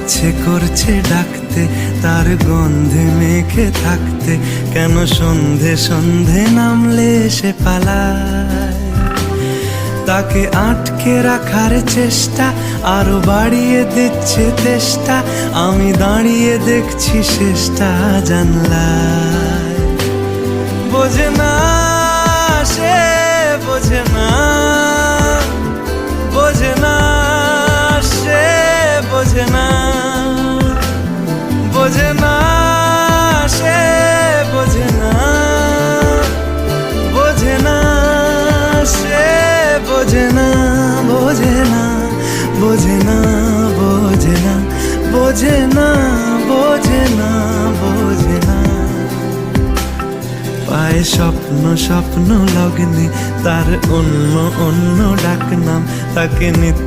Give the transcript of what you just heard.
ইচ্ছে করছে ডাকতে, তার গন্ধে মেখে থাকতে, কেন সন্ধে সন্ধে নামলে সে পালায়। তাকে আটকে রাখার চেষ্টা আরো বাড়িয়ে দিচ্ছে তেষ্টা, আমি দাঁড়িয়ে দেখছি শেষটা জানলায়। বোঝে না সে, বোঝে না, বোঝে না সে, বোঝে না, বোঝে না সে, বোঝে না, বোঝে না সে, বোঝে না, বোঝে না, বোঝে না, বোঝে না, বোঝে না, বোঝে না, বোঝে না। পায়ে স্বপ্ন স্বপ্ন লগ্নে তার অন্য অন্য ডাকনাম, তাকে নিত্য